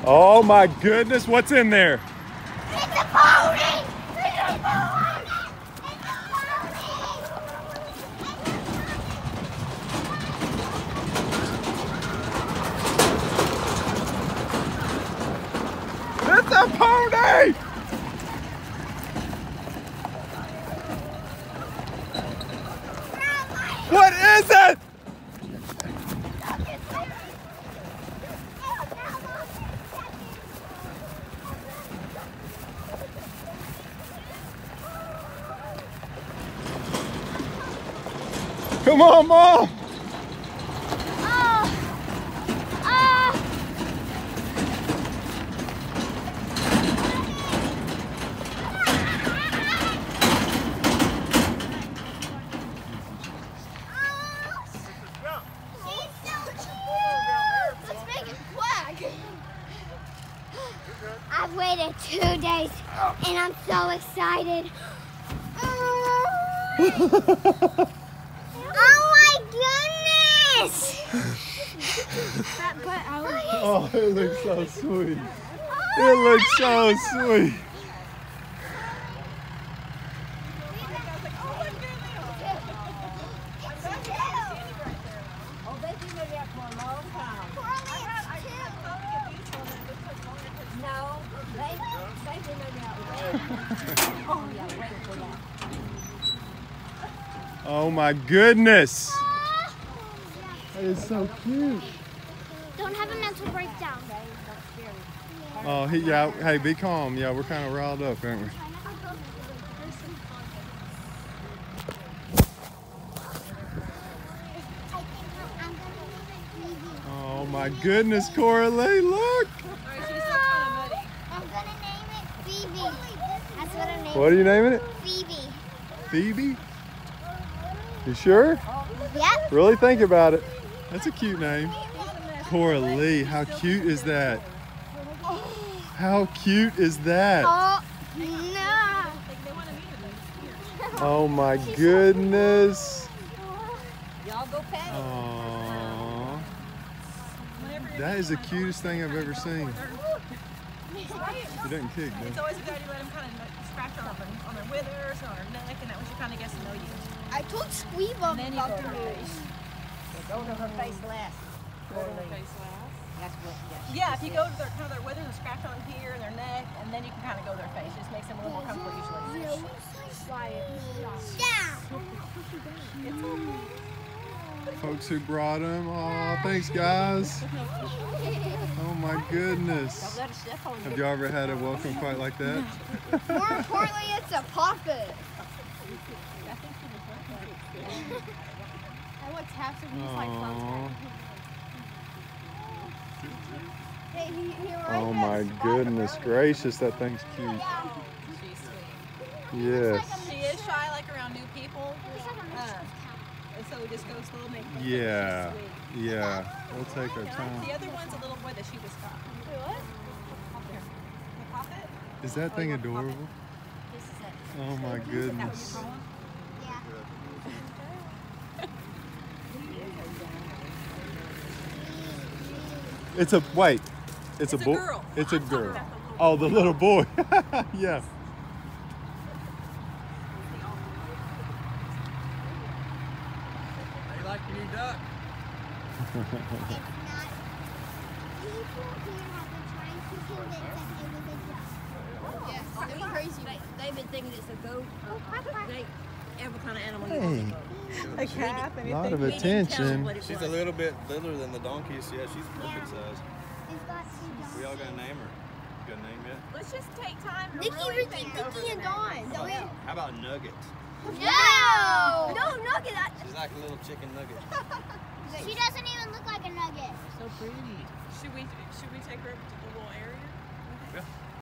Oh my goodness, what's in there? It's a pony! It's a pony! It's a pony! What is it? Come on, Mom! I've waited 2 days and I'm so excited. Oh my goodness! Oh, it looks so sweet. It looks so sweet. Oh my goodness. That is so cute. Don't have a mental breakdown. Oh, yeah, hey, be calm. Yeah, we're kind of riled up, aren't we? Oh my goodness, Coralie, look. I'm gonna name it Phoebe. That's what I'm naming it. What are you naming it? Phoebe. Phoebe? You sure? Yep. Really think about it. That's a cute name. Coralie, how cute is that? How cute is that? Oh, no. Oh my goodness. Y'all go pet it. Aww. That is the cutest thing I've ever seen. It doesn't kick, does It's always a good idea to let them kind of scratch on their withers or on their neck, and that way she kind of gets to know you. I told Squeeb about Then you go to her face. Go to her face last. Go to her face last. That's what, Yeah, if you go to their kind of their withers and scratch on here and their neck, and then you can kind of go to their face. It just makes them a little more comfortable usually. Folks who brought them. Oh, thanks, guys. Oh my goodness. Have you ever had a welcome fight like that? More importantly, it's a puppet. I want taps of these like Aww. Hey, Oh my goodness gracious, that thing's cute. She's sweet. Yes. She is shy, like around new people. And so we just go slow, make her Yeah. sweet. Yeah. We'll take our The time. other one's a little boy that she just got. What? Here. The poppet? Is that thing adorable? Oh my goodness. It's a wait. It's a boy. Girl. It's a girl. Oh, the little boy. Yeah. You like your new duck? They've been thinking it's a goat. Every kind of animal you Hey. want. A calf. A lot of attention. She's a little bit littler than the donkeys. Yeah, she's perfect size. We all got to name her. You got a name yet? Let's just take time to Nikki, really Ricky, think over Nikki, and the Dawn. names. How about Nugget? No! No, Nugget. She's like a little chicken nugget. She doesn't even look like a nugget. So pretty. Should we take her up to the little area? Yeah.